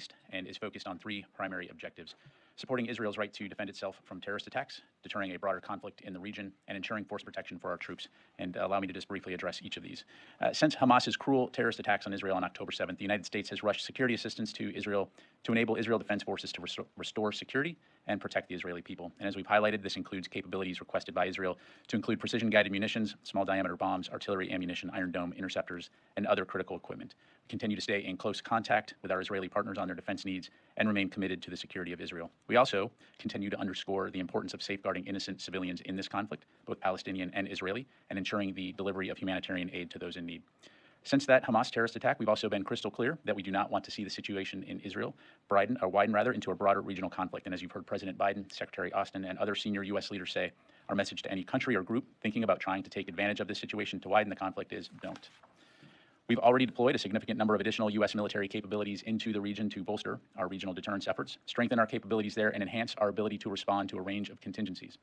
East and is focused on three primary objectives: supporting Israel's right to defend itself from terrorist attacks, deterring a broader conflict in the region, and ensuring force protection for our troops. And allow me to just briefly address each of these. Since Hamas's cruel terrorist attacks on Israel on October 7th, the United States has rushed security assistance to Israel to enable Israel Defense Forces to restore security and protect the Israeli people. And as we've highlighted, this includes capabilities requested by Israel to include precision-guided munitions, small-diameter bombs, artillery ammunition, Iron Dome interceptors, and other critical equipment. We continue to stay in close contact with our Israeli partners on their defense needs and remain committed to the security of Israel. We also continue to underscore the importance of safeguarding innocent civilians in this conflict, both Palestinian and Israeli, and ensuring the delivery of humanitarian aid to those in need. Since that Hamas terrorist attack, we've also been crystal clear that we do not want to see the situation in Israel widen into a broader regional conflict. And as you've heard President Biden, Secretary Austin, and other senior U.S. leaders say, our message to any country or group thinking about trying to take advantage of this situation to widen the conflict is don't. We've already deployed a significant number of additional U.S. military capabilities into the region to bolster our regional deterrence efforts, strengthen our capabilities there, and enhance our ability to respond to a range of contingencies.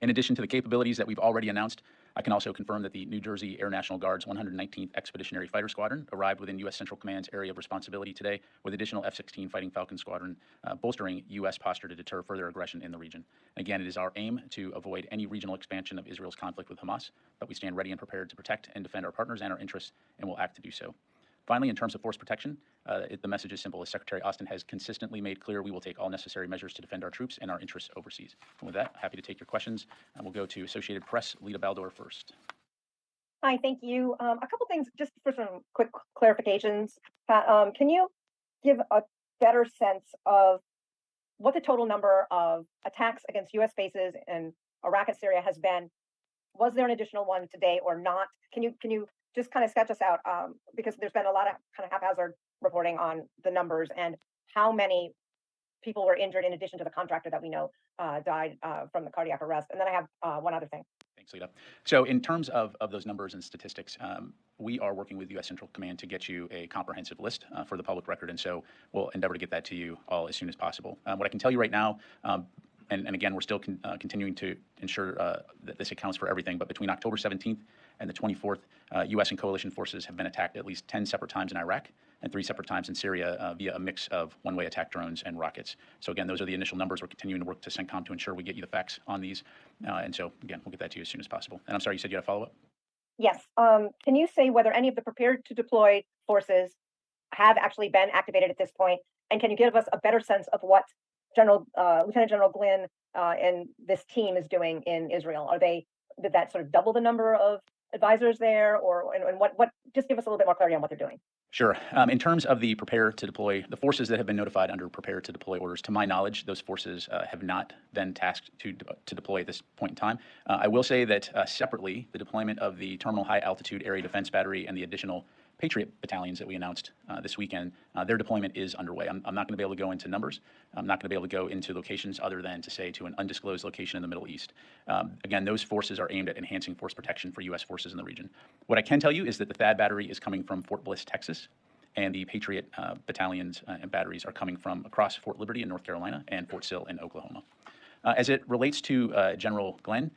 In addition to the capabilities that we've already announced, I can also confirm that the New Jersey Air National Guard's 119th Expeditionary Fighter Squadron arrived within U.S. Central Command's area of responsibility today, with additional F-16 Fighting Falcon Squadron bolstering U.S. posture to deter further aggression in the region. Again, it is our aim to avoid any regional expansion of Israel's conflict with Hamas, but we stand ready and prepared to protect and defend our partners and our interests, and will act to do so. Finally, in terms of force protection, the message is simple. As Secretary Austin has consistently made clear, we will take all necessary measures to defend our troops and our interests overseas. And with that, happy to take your questions. And we'll go to Associated Press, Lita Baldor first. Hi, thank you. A couple things just for some quick clarifications. Pat, can you give a better sense of what the total number of attacks against U.S. bases in Iraq and Syria has been? Was there an additional one today or not? Can you just kind of sketch us out, because there's been a lot of kind of haphazard reporting on the numbers and how many people were injured in addition to the contractor that we know died from the cardiac arrest. And then I have one other thing. Thanks, Lita. So in terms of those numbers and statistics, we are working with U.S. Central Command to get you a comprehensive list for the public record, and so we'll endeavor to get that to you all as soon as possible. What I can tell you right now, and again, we're still continuing to ensure that this accounts for everything, but between October 17th and the 24th, U.S. and coalition forces have been attacked at least 10 separate times in Iraq and 3 separate times in Syria via a mix of one-way attack drones and rockets. So again, those are the initial numbers. We're continuing to work to CENTCOM to ensure we get you the facts on these. And so again, we'll get that to you as soon as possible. And I'm sorry, you said you had a follow-up? Yes. Can you say whether any of the prepared to deploy forces have actually been activated at this point? And can you give us a better sense of what Lieutenant General Glynn and this team is doing in Israel? Did that sort of double the number of advisors there, and what? Just give us a little bit more clarity on what they're doing. Sure. In terms of the prepare to deploy, the forces that have been notified under prepare to deploy orders, to my knowledge, those forces have not been tasked to deploy at this point in time. I will say that separately, the deployment of the Terminal High Altitude Area Defense Battery and the additional Patriot battalions that we announced this weekend, their deployment is underway. I'm not going to be able to go into numbers. I'm not going to be able to go into locations other than to say to an undisclosed location in the Middle East. Again, those forces are aimed at enhancing force protection for U.S. forces in the region. What I can tell you is that the THAAD battery is coming from Fort Bliss, Texas, and the Patriot battalions and batteries are coming from across Fort Liberty in North Carolina and Fort Sill in Oklahoma. As it relates to General Glenn,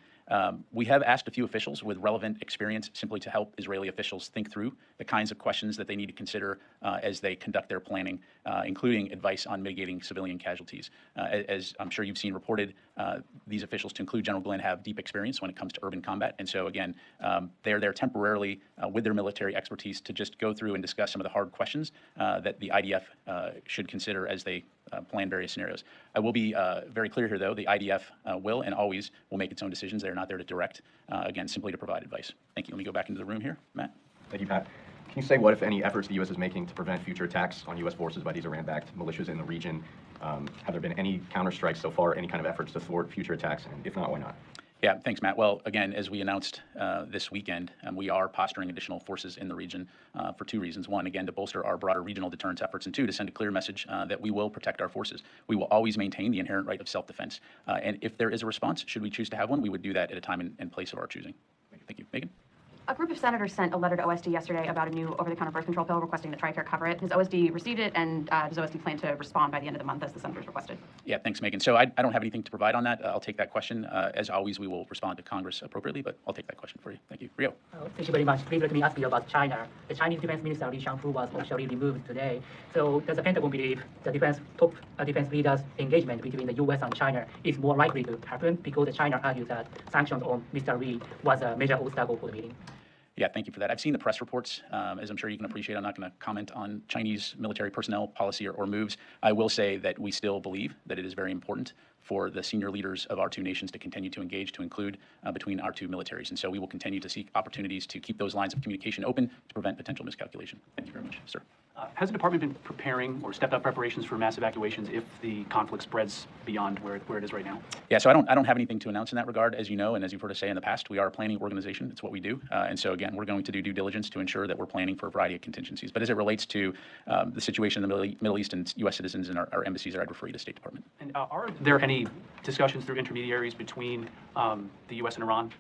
we have asked a few officials with relevant experience simply to help Israeli officials think through the kinds of questions that they need to consider as they conduct their planning, including advice on mitigating civilian casualties. As I'm sure you've seen reported, these officials, to include General Glenn, have deep experience when it comes to urban combat. And so, again, they're there temporarily with their military expertise to just go through and discuss some of the hard questions that the IDF should consider as they plan various scenarios. I will be very clear here, though. The IDF will and always will make its own decisions. They're not there to direct, again, simply to provide advice. Thank you. Let me go back into the room here. Matt? Thank you, Pat. Can you say what, if any, efforts the U.S. is making to prevent future attacks on U.S. forces by these Iran-backed militias in the region? Have there been any counterstrikes so far, any kind of efforts to thwart future attacks? And if not, why not? Yeah, thanks, Matt. Well, again, as we announced this weekend, we are posturing additional forces in the region for 2 reasons. 1, again, to bolster our broader regional deterrence efforts, and 2, to send a clear message that we will protect our forces. We will always maintain the inherent right of self-defense. And if there is a response, should we choose to have one, we would do that at a time and place of our choosing. Thank you. Megan? A group of senators sent a letter to OSD yesterday about a new over-the-counter birth control pill requesting that TRICARE cover it. Has OSD received it, and does OSD plan to respond by the end of the month as the senators requested? Yeah, thanks, Megan. So I don't have anything to provide on that. I'll take that question. As always, we will respond to Congress appropriately, but I'll take that question for you. Thank you. Rio. Thank you very much. Please let me ask you about China. The Chinese Defense Minister Li Shangfu was officially removed today. So does the Pentagon believe the top defense leaders' engagement between the U.S. and China is more likely to happen because China argues that sanctions on Mr. Li was a major obstacle for the meeting? Yeah, thank you for that. I've seen the press reports. As I'm sure you can appreciate, I'm not going to comment on Chinese military personnel policy or moves. I will say that we still believe that it is very important for the senior leaders of our two nations to continue to engage, to include between our two militaries. And so we will continue to seek opportunities to keep those lines of communication open to prevent potential miscalculation. Thank you very much, sir. Has the department been preparing or stepped up preparations for mass evacuations if the conflict spreads beyond where it is right now? Yeah, so I don't have anything to announce in that regard. As you know, and as you've heard us say in the past, we are a planning organization. It's what we do. And so again, we're going to do due diligence to ensure that we're planning for a variety of contingencies. But as it relates to the situation in the Middle East and U.S. citizens and our embassies, I'd refer you to State Department. And are there any discussions through intermediaries between the U.S. and Iran?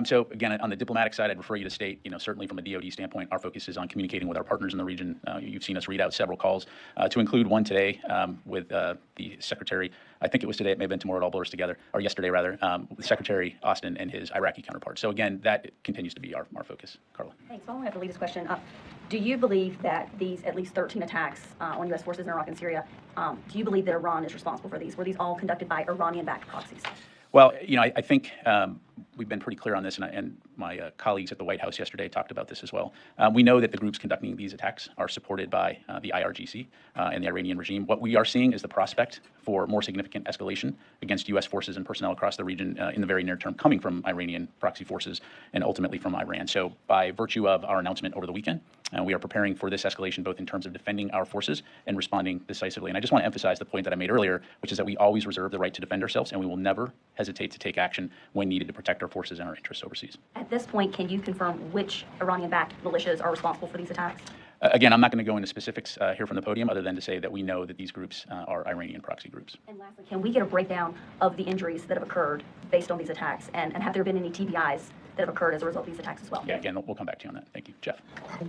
So again, on the diplomatic side, I'd refer you to State. Certainly from a DoD standpoint, our focus is on communicating with our partners in the region. You've seen us read out several calls, to include one today with the Secretary. I think it was today. It may have been tomorrow. It all blurs together, or yesterday rather. With Secretary Austin and his Iraqi counterpart. So again, that continues to be our focus. Carla. Thanks. Following up the latest question, do you believe that these at least 13 attacks on U.S. forces in Iraq and Syria, do you believe that Iran is responsible for these? Were these all conducted by Iranian-backed proxies? Well, I think we've been pretty clear on this, and my colleagues at the White House yesterday talked about this as well. We know that the groups conducting these attacks are supported by the IRGC and the Iranian regime. What we are seeing is the prospect for more significant escalation against U.S. forces and personnel across the region in the very near term, coming from Iranian proxy forces and ultimately from Iran. So by virtue of our announcement over the weekend, we are preparing for this escalation both in terms of defending our forces and responding decisively. And I just want to emphasize the point that I made earlier, which is that we always reserve the right to defend ourselves, and we will never hesitate to take action when needed to protect our forces and our interests overseas. At this point, can you confirm which Iranian-backed militias are responsible for these attacks? Again, I'm not going to go into specifics here from the podium other than to say that we know that these groups are Iranian proxy groups. And lastly, can we get a breakdown of the injuries that have occurred based on these attacks? And have there been any TBIs that have occurred as a result of these attacks as well? Yeah, again, we'll come back to you on that. Thank you. Jeff.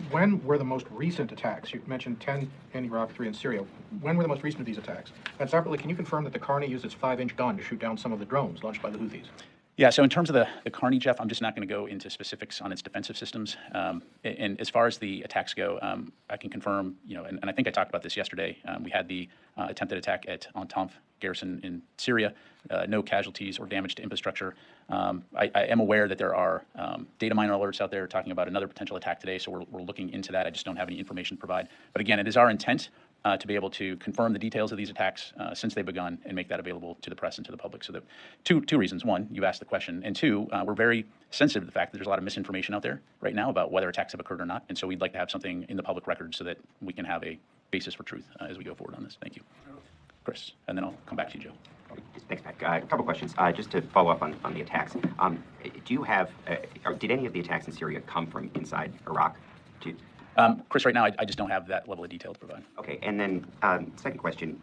When were the most recent attacks? You mentioned 10 in Iraq, 3 in Syria. When were the most recent of these attacks? And separately, can you confirm that the Carney used its 5-inch gun to shoot down some of the drones launched by the Houthis? Yeah, so in terms of the Carney, Jeff, I'm just not going to go into specifics on its defensive systems. And as far as the attacks go, I can confirm, and I think I talked about this yesterday. We had the attempted attack at Antanf garrison in Syria. No casualties or damage to infrastructure. I am aware that there are data miner alerts out there talking about another potential attack today, so we're looking into that. I just don't have any information to provide. But again, it is our intent to be able to confirm the details of these attacks since they've begun and make that available to the press and to the public. So that two reasons. One, you asked the question, and two, we're very sensitive to the fact that there's a lot of misinformation out there right now about whether attacks have occurred or not. And so we'd like to have something in the public record so that we can have a basis for truth as we go forward on this. Thank you. Chris, and then I'll come back to you, Joe. Thanks, Pat. A couple questions. Just to follow up on the attacks. Do you have, or did any of the attacks in Syria come from inside Iraq? Chris, right now, I just don't have that level of detail to provide. Okay, and then second question.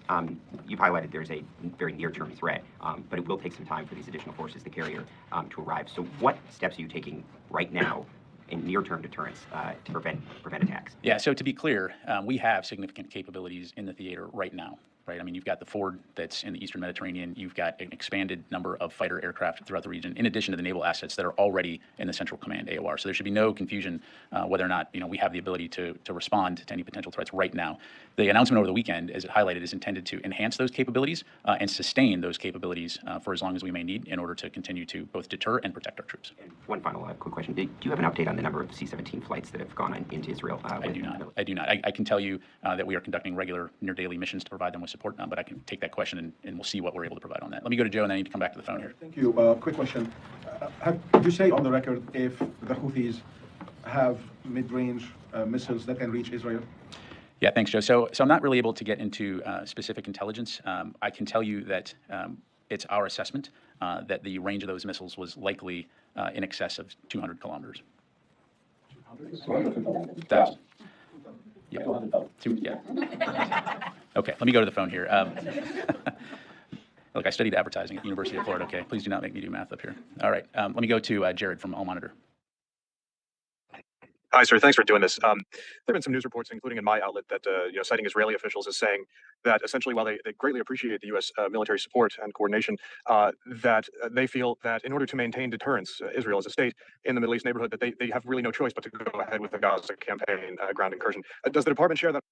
You've highlighted there's a very near-term threat, but it will take some time for these additional forces, the carrier, to arrive. So what steps are you taking right now in near-term deterrence to prevent attacks? Yeah, so to be clear, we have significant capabilities in the theater right now. Right? I mean, you've got the Ford that's in the Eastern Mediterranean. You've got an expanded number of fighter aircraft throughout the region, in addition to the naval assets that are already in the Central Command AOR. So there should be no confusion whether or not we have the ability to respond to any potential threats right now. The announcement over the weekend, as it highlighted, is intended to enhance those capabilities and sustain those capabilities for as long as we may need in order to continue to both deter and protect our troops. And one final quick question. Do you have an update on the number of C-17 flights that have gone into Israel? I do not. I do not. I can tell you that we are conducting regular near-daily missions to provide them with support, but I can take that question and we'll see what we're able to provide on that. Let me go to Joe, and then I need to come back to the phone here. Thank you. Quick question. Could you say on the record if the Houthis have mid-range missiles that can reach Israel? Yeah, thanks, Joe. So I'm not really able to get into specific intelligence. I can tell you that it's our assessment that the range of those missiles was likely in excess of 200 kilometers. 1,000. Yeah. Yeah. Okay, let me go to the phone here. Look, I studied advertising at the University of Florida, okay? Please do not make me do math up here. All right, let me go to Jared from All Monitor. Hi, sir. Thanks for doing this. There have been some news reports, including in my outlet, that citing Israeli officials as saying that essentially, while they greatly appreciate the U.S. Military support and coordination, that they feel that in order to maintain deterrence, Israel as a state in the Middle East neighborhood, that they have really no choice but to go ahead with the Gaza campaign ground incursion. Does the department share that?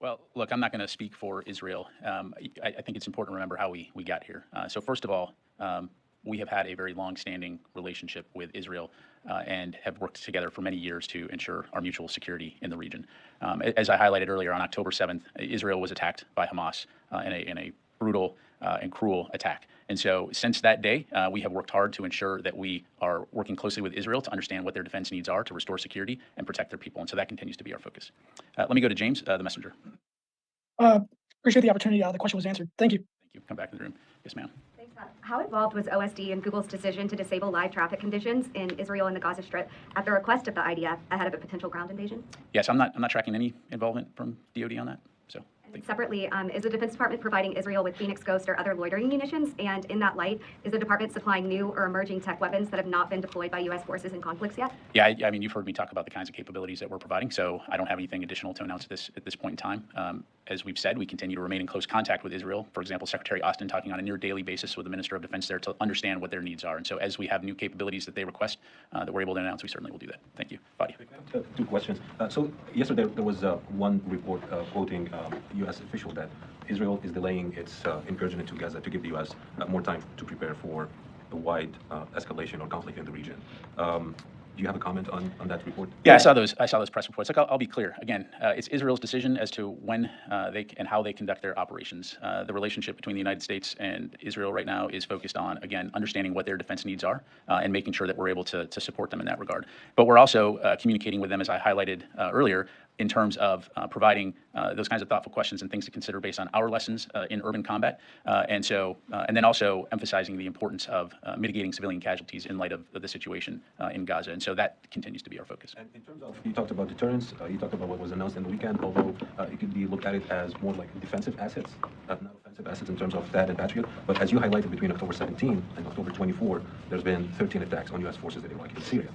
Well, look, I'm not going to speak for Israel. I think it's important to remember how we got here. So first of all, we have had a very long-standing relationship with Israel and have worked together for many years to ensure our mutual security in the region. As I highlighted earlier, on October 7th, Israel was attacked by Hamas in a brutal and cruel attack. And so since that day, we have worked hard to ensure that we are working closely with Israel to understand what their defense needs are to restore security and protect their people. And so that continues to be our focus. Let me go to James, the messenger. Appreciate the opportunity. The question was answered. Thank you. Thank you. Come back in the room. Yes, ma'am. Thanks, Matt. How involved was OSD in Google's decision to disable live traffic conditions in Israel and the Gaza Strip at the request of the IDF ahead of a potential ground invasion? Yes, I'm not tracking any involvement from DoD on that. So. Separately, is the Defense Department providing Israel with Phoenix Ghost or other loitering munitions? And in that light, is the department supplying new or emerging tech weapons that have not been deployed by U.S. forces in conflicts yet? Yeah, I mean, you've heard me talk about the kinds of capabilities that we're providing, so I don't have anything additional to announce at this point in time. As we've said, we continue to remain in close contact with Israel. For example, Secretary Austin talking on a near daily basis with the Minister of Defense there to understand what their needs are. And so as we have new capabilities that they request that we're able to announce, we certainly will do that. Thank you. Fadi. Two questions. So yesterday there was one report quoting U.S. official that Israel is delaying its incursion into Gaza to give the U.S. More time to prepare for a wide escalation or conflict in the region. Do you have a comment on that report? Yeah, I saw those press reports. Look, I'll be clear. Again, it's Israel's decision as to when and how they conduct their operations. The relationship between the United States and Israel right now is focused on, again, understanding what their defense needs are and making sure that we're able to support them in that regard. But we're also communicating with them, as I highlighted earlier, in terms of providing those kinds of thoughtful questions and things to consider based on our lessons in urban combat, and then also emphasizing the importance of mitigating civilian casualties in light of the situation in Gaza. And so that continues to be our focus. And in terms of, you talked about deterrence, you talked about what was announced in the weekend, although it could be looked at it as more like defensive assets, not offensive assets in terms of THAAD and Patriot. But as you highlighted, between October 17 and October 24, there's been 13 attacks on U.S. forces in Iraq and Syria.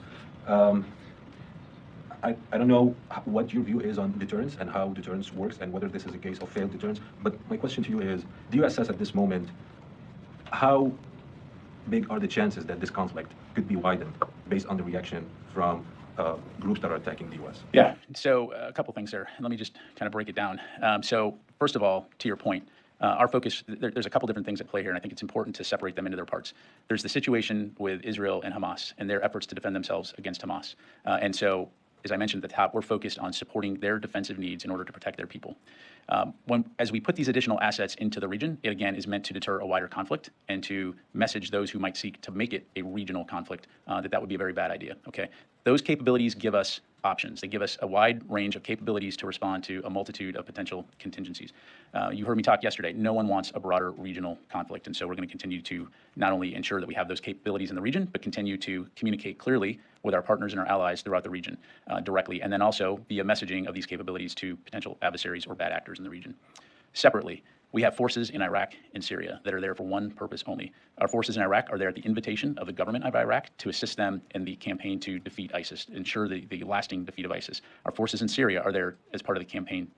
I don't know what your view is on deterrence and how deterrence works and whether this is a case of failed deterrence, but my question to you is, do you assess at this moment how big are the chances that this conflict could be widened based on the reaction from groups that are attacking the U.S.? Yeah, so a couple things there. Let me just kind of break it down. So first of all, to your point, our focus, there's a couple different things at play here, and I think it's important to separate them into their parts. There's the situation with Israel and Hamas and their efforts to defend themselves against Hamas. And so, as I mentioned at the top, we're focused on supporting their defensive needs in order to protect their people. As we put these additional assets into the region, it again is meant to deter a wider conflict and to message those who might seek to make it a regional conflict that would be a very bad idea. Okay, those capabilities give us options. They give us a wide range of capabilities to respond to a multitude of potential contingencies. You heard me talk yesterday. No one wants a broader regional conflict, and so we're going to continue to not only ensure that we have those capabilities in the region, but continue to communicate clearly with our partners and our allies throughout the region directly, and then also via messaging of these capabilities to potential adversaries or bad actors in the region. Separately, we have forces in Iraq and Syria that are there for one purpose only. Our forces in Iraq are there at the invitation of the government of Iraq to assist them in the campaign to defeat ISIS, ensure the lasting defeat of ISIS. Our forces in Syria are there as part of the campaign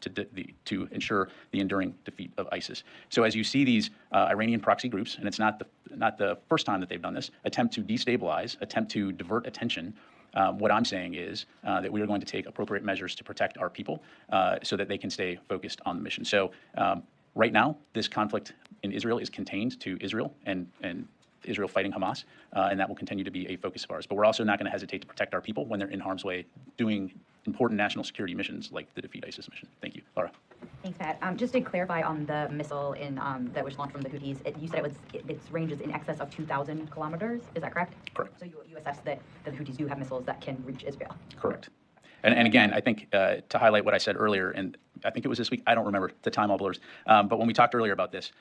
to ensure the enduring defeat of ISIS. So as you see these Iranian proxy groups, and it's not the first time that they've done this, attempt to destabilize, attempt to divert attention, what I'm saying is that we are going to take appropriate measures to protect our people so that they can stay focused on the mission. So right now, this conflict in Israel is contained to Israel and Israel fighting Hamas, and that will continue to be a focus of ours. But we're also not going to hesitate to protect our people when they're in harm's way doing important national security missions like the Defeat ISIS mission. Thank you. Laura. Thanks, Pat. Just to clarify on the missile that was launched from the Houthis, you said its range is in excess of 2,000 kilometers. Is that correct? Correct. So you assess that the Houthis do have missiles that can reach Israel? Correct. And again, I think to highlight what I said earlier, and I think it was this week, I don't remember, the time all blurs, but when we talked earlier about this,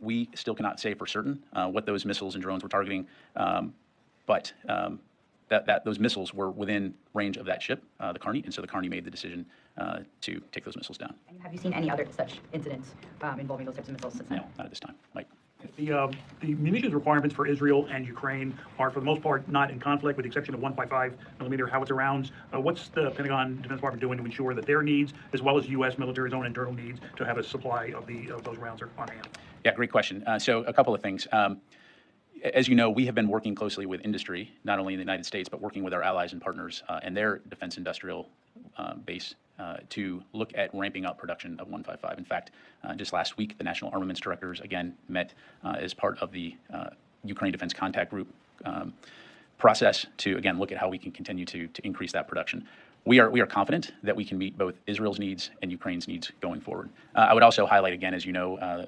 we still cannot say for certain what those missiles and drones were targeting, but that those missiles were within range of that ship, the Carney, and so the Carney made the decision to take those missiles down. And have you seen any other such incidents involving those types of missiles since then? No, not at this time. Mike. The munitions requirements for Israel and Ukraine are, for the most part, not in conflict, with the exception of 155 millimeter howitzer rounds. What's the Pentagon Defense Department doing to ensure that their needs, as well as U.S. military's own internal needs, to have a supply of those rounds are on hand? Yeah, great question. So a couple of things. As you know, we have been working closely with industry, not only in the United States, but working with our allies and partners and their defense industrial base to look at ramping up production of 155. In fact, just last week, the National Armaments Directors again met as part of the Ukraine Defense Contact Group process to again look at how we can continue to increase that production. We are confident that we can meet both Israel's needs and Ukraine's needs going forward. I would also highlight again, as you know,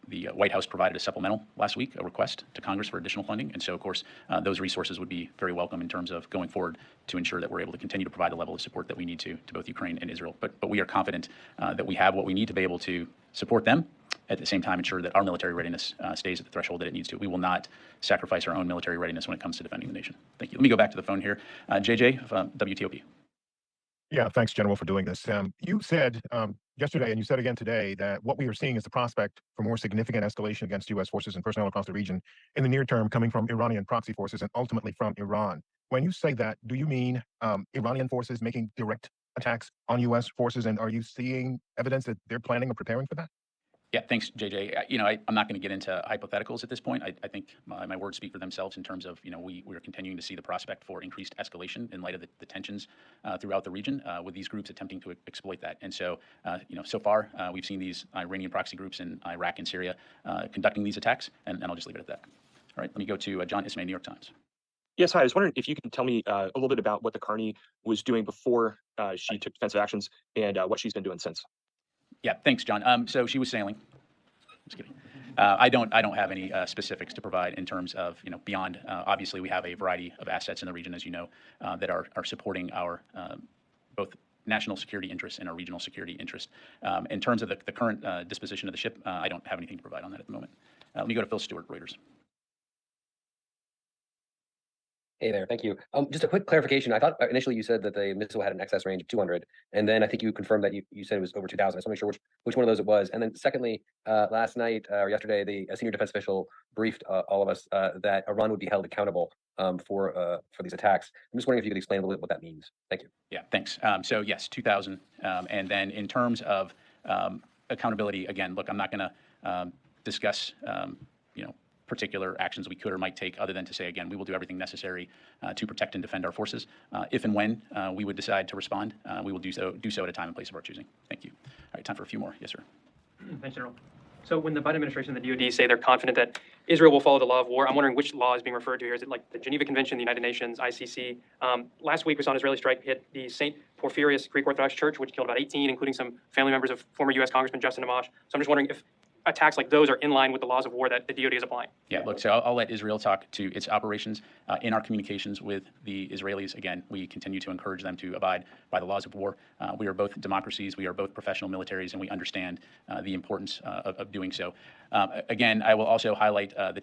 the White House provided a supplemental last week, a request to Congress for additional funding. And so, of course, those resources would be very welcome in terms of going forward to ensure that we're able to continue to provide the level of support that we need to both Ukraine and Israel. But we are confident that we have what we need to be able to support them, at the same time ensure that our military readiness stays at the threshold that it needs to. We will not sacrifice our own military readiness when it comes to defending the nation. Thank you. Let me go back to the phone here. JJ from WTOP. Yeah, thanks, General, for doing this. You said yesterday, and you said again today, that what we are seeing is the prospect for more significant escalation against U.S. forces and personnel across the region in the near term, coming from Iranian proxy forces and ultimately from Iran. When you say that, do you mean Iranian forces making direct attacks on U.S. forces, and are you seeing evidence that they're planning or preparing for that? Yeah, thanks, JJ. I'm not going to get into hypotheticals at this point. I think my words speak for themselves in terms of, we are continuing to see the prospect for increased escalation in light of the tensions throughout the region with these groups attempting to exploit that. And so, so far we've seen these Iranian proxy groups in Iraq and Syria conducting these attacks, and I'll just leave it at that. All right, let me go to John Ismay, New York Times. Yes, hi. I was wondering if you can tell me a little bit about what the Carney was doing before she took defensive actions and what she's been doing since. Yeah, thanks, John. So she was sailing. Just kidding. I don't have any specifics to provide in terms of beyond. Obviously, we have a variety of assets in the region, as you know, that are supporting our both national security interests and our regional security interest. In terms of the current disposition of the ship, I don't have anything to provide on that at the moment. Let me go to Phil Stewart, Reuters. Hey there, thank you. Just a quick clarification. I thought initially you said that the missile had an excess range of 200, and then I think you confirmed that you said it was over 2,000. I just want to make sure which one of those it was. And then secondly, last night or yesterday, a senior defense official briefed all of us that Iran would be held accountable for these attacks. I'm just wondering if you could explain a little bit what that means. Thank you. Yeah, thanks. So yes, 2,000. And then in terms of accountability, again, look, I'm not going to discuss particular actions we could or might take, other than to say, again, we will do everything necessary to protect and defend our forces. If and when we would decide to respond, we will do so at a time and place of our choosing. Thank you. All right, time for a few more. Yes, sir. Thanks, General. So when the Biden administration and the DoD say they're confident that Israel will follow the law of war, I'm wondering which law is being referred to here. Is it like the Geneva Convention, the United Nations, ICC? Last week we saw an Israeli strike hit the St. Porphyrius Greek Orthodox Church, which killed about 18, including some family members of former U.S. Congressman Justin Amash. So I'm just wondering if attacks like those are in line with the laws of war that the DoD is applying. Yeah, look, so I'll let Israel talk to its operations. In our communications with the Israelis, again, we continue to encourage them to abide by the laws of war. We are both democracies, we are both professional militaries, and we understand the importance of doing so. Again, I will also highlight the